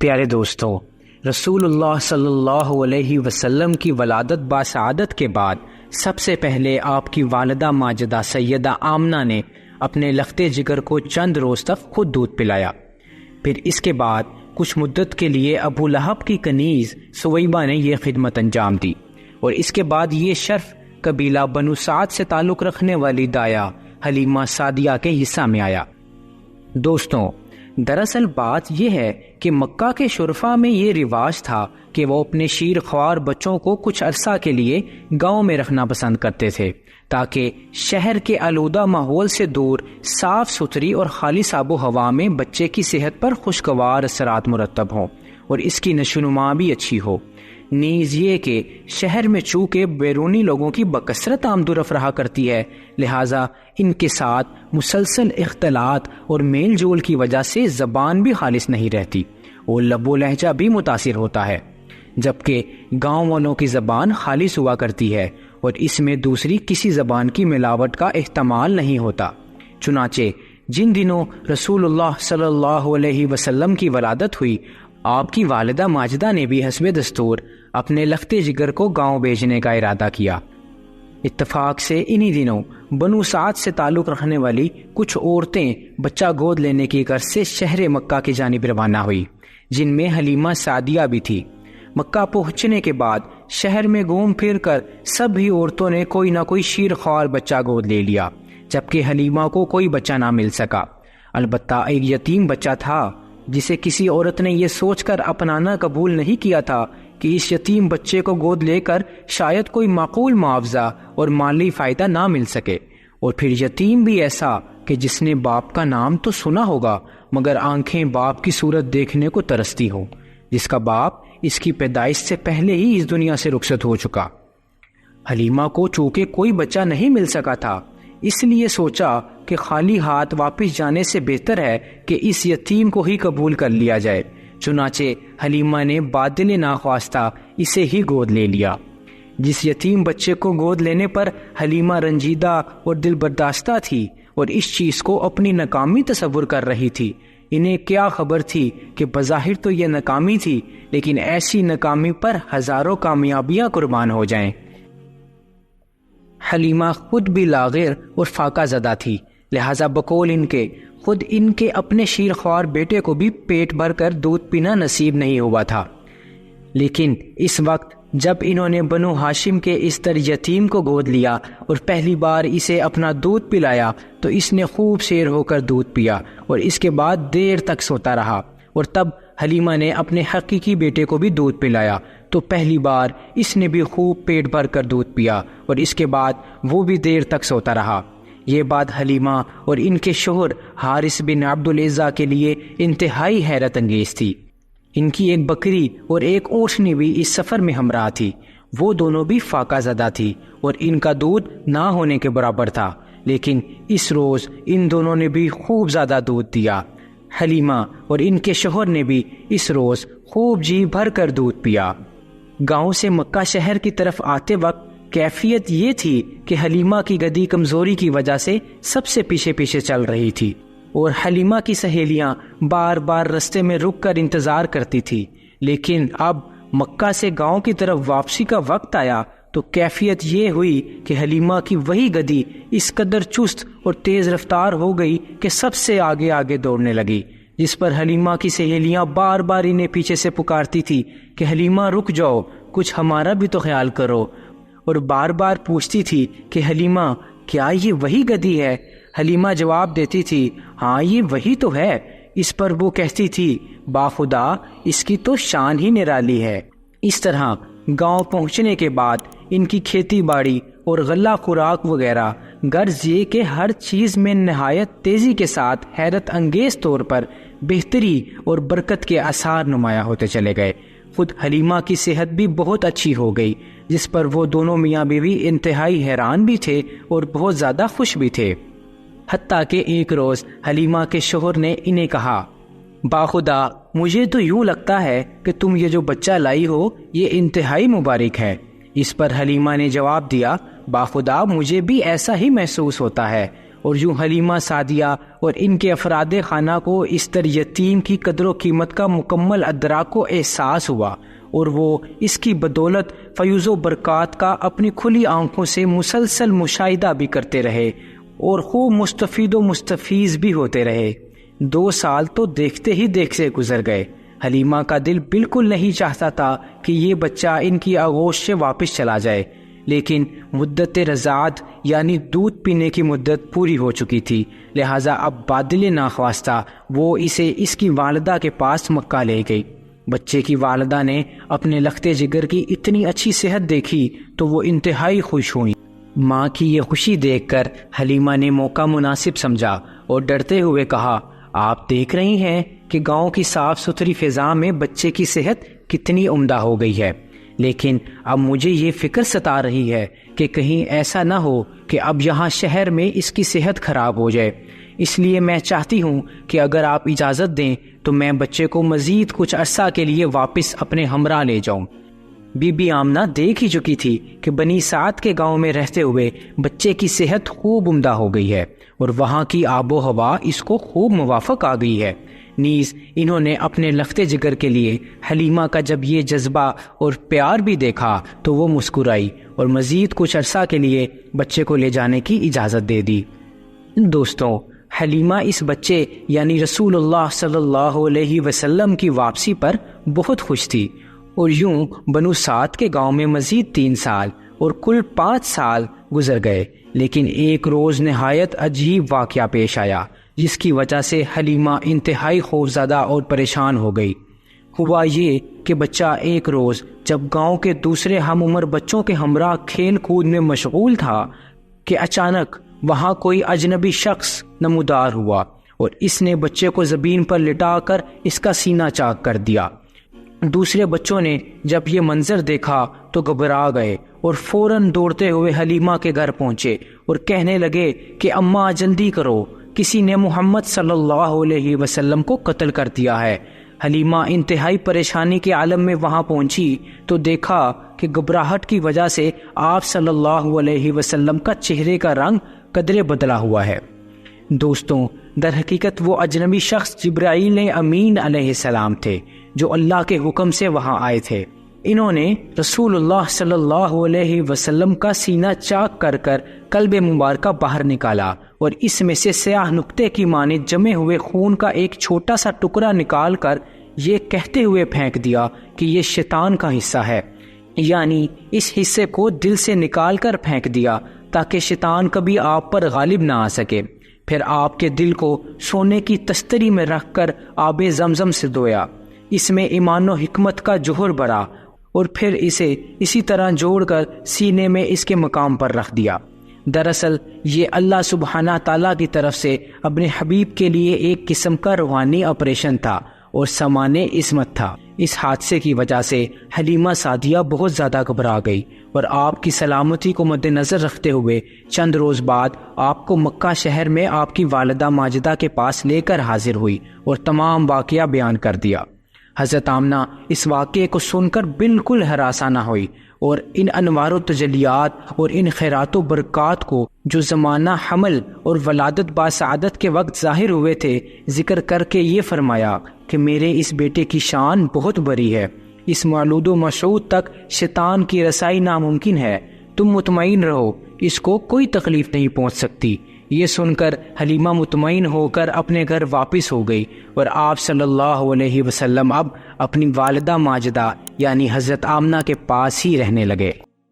پیارے دوستو، رسول اللہ صلی اللہ علیہ وسلم کی ولادت باسعادت کے بعد سب سے پہلے آپ کی والدہ ماجدہ سیدہ آمنہ نے اپنے لختے جگر کو چند روز تک خود دودھ پلایا۔ پھر اس کے بعد کچھ مدت کے لیے ابو لہب کی کنیز سویبہ نے یہ خدمت انجام دی، اور اس کے بعد یہ شرف قبیلہ بنو سعد سے تعلق رکھنے والی دایا حلیمہ سعدیہ کے حصہ میں آیا۔ دوستوں، دراصل بات یہ ہے کہ مکہ کے شرفاء میں یہ رواج تھا کہ وہ اپنے شیر خوار بچوں کو کچھ عرصہ کے لیے گاؤں میں رکھنا پسند کرتے تھے، تاکہ شہر کے آلودہ ماحول سے دور صاف ستھری اور خالص آب و ہوا میں بچے کی صحت پر خوشگوار اثرات مرتب ہوں اور اس کی نشوونما بھی اچھی ہو۔ نیز یہ کہ شہر میں چونکہ بیرونی لوگوں کی بکثرت آمد و رفت رہا کرتی ہے، لہٰذا ان کے ساتھ مسلسل اختلاط اور میل جول کی وجہ سے زبان بھی خالص نہیں رہتی اور لب و لہجہ بھی متاثر ہوتا ہے، جبکہ گاؤں والوں کی زبان خالص ہوا کرتی ہے اور اس میں دوسری کسی زبان کی ملاوٹ کا احتمال نہیں ہوتا۔ چنانچہ جن دنوں رسول اللہ صلی اللہ علیہ وسلم کی ولادت ہوئی، آپ کی والدہ ماجدہ نے بھی حسب دستور اپنے لختے جگر کو گاؤں بھیجنے کا ارادہ کیا۔ اتفاق سے انہی دنوں بنو سعد سے تعلق رکھنے والی کچھ عورتیں بچہ گود لینے کی غرض سے شہر مکہ کی جانب روانہ ہوئی، جن میں حلیمہ سعدیہ بھی تھی۔ مکہ پہنچنے کے بعد شہر میں گھوم پھر کر سبھی عورتوں نے کوئی نہ کوئی شیر خوار بچہ گود لے لیا، جبکہ حلیمہ کو کوئی بچہ نہ مل سکا۔ البتہ ایک یتیم بچہ تھا جسے کسی عورت نے یہ سوچ کر اپنانا قبول نہیں کیا تھا کہ اس یتیم بچے کو گود لے کر شاید کوئی معقول معاوضہ اور مالی فائدہ نہ مل سکے، اور پھر یتیم بھی ایسا کہ جس نے باپ کا نام تو سنا ہوگا مگر آنکھیں باپ کی صورت دیکھنے کو ترستی ہوں، جس کا باپ اس کی پیدائش سے پہلے ہی اس دنیا سے رخصت ہو چکا۔ حلیمہ کو چونکہ کوئی بچہ نہیں مل سکا تھا، اس لیے سوچا کہ خالی ہاتھ واپس جانے سے بہتر ہے کہ اس یتیم کو ہی قبول کر لیا جائے۔ چنانچہ حلیمہ نے بادل ناخواستہ اسے ہی گود لے لیا۔ جس یتیم بچے کو گود لینے پر حلیمہ رنجیدہ اور دل برداشتہ تھی اور اس چیز کو اپنی ناکامی تصور کر رہی تھی۔ انہیں کیا خبر تھی کہ بظاہر تو یہ ناکامی تھی، لیکن ایسی ناکامی پر ہزاروں کامیابیاں قربان ہو جائیں۔ حلیمہ خود بھی لاغر اور فاقہ زدہ تھی، لہٰذا بقول ان کے اپنے شیر خوار بیٹے کو بھی پیٹ بھر کر دودھ پینا نصیب نہیں ہوا تھا۔ لیکن اس وقت جب انہوں نے بنو ہاشم کے اس طر یتیم کو گود لیا اور پہلی بار اسے اپنا دودھ پلایا تو اس نے خوب سیر ہو کر دودھ پیا اور اس کے بعد دیر تک سوتا رہا، اور تب حلیمہ نے اپنے حقیقی بیٹے کو بھی دودھ پلایا تو پہلی بار اس نے بھی خوب پیٹ بھر کر دودھ پیا اور اس کے بعد وہ بھی دیر تک سوتا رہا۔ یہ بات حلیمہ اور ان کے شوہر حارث بن عبد العزہ کے لیے انتہائی حیرت انگیز تھی۔ ان کی ایک بکری اور ایک اونٹنی بھی اس سفر میں ہمراہ تھی، وہ دونوں بھی فاقہ زدہ تھی اور ان کا دودھ نہ ہونے کے برابر تھا، لیکن اس روز ان دونوں نے بھی خوب زیادہ دودھ دیا۔ حلیمہ اور ان کے شوہر نے بھی اس روز خوب جی بھر کر دودھ پیا۔ گاؤں سے مکہ شہر کی طرف آتے وقت کیفیت یہ تھی کہ حلیمہ کی گدی کمزوری کی وجہ سے سب سے پیچھے پیچھے چل رہی تھی، اور حلیمہ کی سہیلیاں بار بار رستے میں رک کر انتظار کرتی تھی۔ لیکن اب مکہ سے گاؤں کی طرف واپسی کا وقت آیا تو کیفیت یہ ہوئی کہ حلیمہ کی وہی گدی اس قدر چست اور تیز رفتار ہو گئی کہ سب سے آگے آگے دوڑنے لگی، جس پر حلیمہ کی سہیلیاں بار بار انہیں پیچھے سے پکارتی تھی کہ حلیمہ رک جاؤ، کچھ ہمارا بھی تو خیال کرو، اور بار بار پوچھتی تھی کہ حلیمہ کیا یہ وہی گدی ہے؟ حلیمہ جواب دیتی تھی ہاں یہ وہی تو ہے۔ اس پر وہ کہتی تھی باخدا اس کی تو شان ہی نرالی ہے۔ اس طرح گاؤں پہنچنے کے بعد ان کی کھیتی باڑی اور غلہ خوراک وغیرہ غرض یہ کہ ہر چیز میں نہایت تیزی کے ساتھ حیرت انگیز طور پر بہتری اور برکت کے آثار نمایاں ہوتے چلے گئے۔ خود حلیمہ کی صحت بھی بہت اچھی ہو گئی، جس پر وہ دونوں میاں بیوی انتہائی حیران بھی تھے اور بہت زیادہ خوش بھی تھے۔ حتیٰ کہ ایک روز حلیمہ کے شوہر نے انہیں کہا باخدا مجھے تو یوں لگتا ہے کہ تم یہ جو بچہ لائی ہو یہ انتہائی مبارک ہے۔ اس پر حلیمہ نے جواب دیا باخدا مجھے بھی ایسا ہی محسوس ہوتا ہے، اور یوں حلیمہ سعدیہ اور ان کے افراد خانہ کو اس طر یتیم کی قدر و قیمت کا مکمل ادراک و احساس ہوا، اور وہ اس کی بدولت فیوز و برکات کا اپنی کھلی آنکھوں سے مسلسل مشاہدہ بھی کرتے رہے اور خوب مستفید و مستفیض بھی ہوتے رہے۔ 2 سال تو دیکھتے ہی دیکھتے گزر گئے۔ حلیمہ کا دل بالکل نہیں چاہتا تھا کہ یہ بچہ ان کی آغوش سے واپس چلا جائے، لیکن مدت رضاعت یعنی دودھ پینے کی مدت پوری ہو چکی تھی، لہٰذا اب بادل ناخواستہ وہ اسے اس کی والدہ کے پاس مکہ لے گئی۔ بچے کی والدہ نے اپنے لخت جگر کی اتنی اچھی صحت دیکھی تو وہ انتہائی خوش ہوئی۔ ماں کی یہ خوشی دیکھ کر حلیمہ نے موقع مناسب سمجھا اور ڈرتے ہوئے کہا، آپ دیکھ رہی ہیں کہ گاؤں کی صاف ستھری فضا میں بچے کی صحت کتنی عمدہ ہو گئی ہے، لیکن اب مجھے یہ فکر ستا رہی ہے کہ کہیں ایسا نہ ہو کہ اب یہاں شہر میں اس کی صحت خراب ہو جائے، اس لیے میں چاہتی ہوں کہ اگر آپ اجازت دیں تو میں بچے کو مزید کچھ عرصہ کے لیے واپس اپنے ہمراہ لے جاؤں۔ بی بی آمنہ دیکھ ہی چکی تھی کہ بنی سعد کے گاؤں میں رہتے ہوئے بچے کی صحت خوب عمدہ ہو گئی ہے اور وہاں کی آب و ہوا اس کو خوب موافق آ گئی ہے۔ نیز انہوں نے اپنے لخت جگر کے لیے حلیمہ کا جب یہ جذبہ اور پیار بھی دیکھا تو وہ مسکرائی اور مزید کچھ عرصہ کے لیے بچے کو لے جانے کی اجازت دے دی۔ دوستوں، حلیمہ اس بچے یعنی رسول اللہ صلی اللہ علیہ وسلم کی واپسی پر بہت خوش تھی، اور یوں بنو سعد کے گاؤں میں مزید 3 سال اور کل 5 سال گزر گئے، لیکن ایک روز نہایت عجیب واقعہ پیش آیا جس کی وجہ سے حلیمہ انتہائی خوفزدہ اور پریشان ہو گئی۔ ہوا یہ کہ بچہ ایک روز جب گاؤں کے دوسرے ہم عمر بچوں کے ہمراہ کھیل کود میں مشغول تھا کہ اچانک وہاں کوئی اجنبی شخص نمودار ہوا اور اس نے بچے کو زمین پر لٹا کر اس کا سینہ چاک کر دیا۔ دوسرے بچوں نے جب یہ منظر دیکھا تو گھبرا گئے اور فوراً دوڑتے ہوئے حلیمہ کے گھر پہنچے اور کہنے لگے کہ اماں جلدی کرو، کسی نے محمد صلی اللہ علیہ وسلم کو قتل کر دیا ہے۔ حلیمہ انتہائی پریشانی کے عالم میں وہاں پہنچی تو دیکھا کہ گھبراہٹ کی وجہ سے آپ صلی اللہ علیہ وسلم کا چہرے کا رنگ قدرے بدلا ہوا ہے۔ دوستوں، در حقیقت وہ اجنبی شخص جبرائیل امین علیہ السلام تھے جو اللہ کے حکم سے وہاں آئے تھے۔ انہوں نے رسول اللہ صلی اللہ علیہ وسلم کا سینہ چاک کر کر قلب مبارکہ باہر نکالا اور اس میں سے سیاہ نقطے کی مانند جمے ہوئے خون کا ایک چھوٹا سا ٹکڑا نکال کر یہ کہتے ہوئے پھینک دیا کہ یہ شیطان کا حصہ ہے، یعنی اس حصے کو دل سے نکال کر پھینک دیا تاکہ شیطان کبھی آپ پر غالب نہ آ سکے۔ پھر آپ کے دل کو سونے کی تستری میں رکھ کر آب زمزم سے دھویا، اس میں ایمان و حکمت کا جوہر بڑھا اور پھر اسے اسی طرح جوڑ کر سینے میں اس کے مقام پر رکھ دیا۔ دراصل یہ اللہ سبحانہ تعالیٰ کی طرف سے اپنے حبیب کے لیے ایک قسم کا روحانی آپریشن تھا اور سامان عصمت تھا۔ اس حادثے کی وجہ سے حلیمہ سعدیہ بہت زیادہ گھبرا گئی اور آپ کی سلامتی کو مد نظر رکھتے ہوئے چند روز بعد آپ کو مکہ شہر میں آپ کی والدہ ماجدہ کے پاس لے کر حاضر ہوئی اور تمام واقعہ بیان کر دیا۔ حضرت آمنہ اس واقعے کو سن کر بالکل ہراساں نہ ہوئی اور ان انوار و تجلیات اور ان خیرات و برکات کو جو زمانہ حمل اور ولادت باسعادت کے وقت ظاہر ہوئے تھے ذکر کر کے یہ فرمایا کہ میرے اس بیٹے کی شان بہت بڑی ہے، اس مولود و مشعود تک شیطان کی رسائی ناممکن ہے، تم مطمئن رہو، اس کو کوئی تکلیف نہیں پہنچ سکتی۔ یہ سن کر حلیمہ مطمئن ہو کر اپنے گھر واپس ہو گئی اور آپ صلی اللہ علیہ وسلم اب اپنی والدہ ماجدہ یعنی حضرت آمنہ کے پاس ہی رہنے لگے۔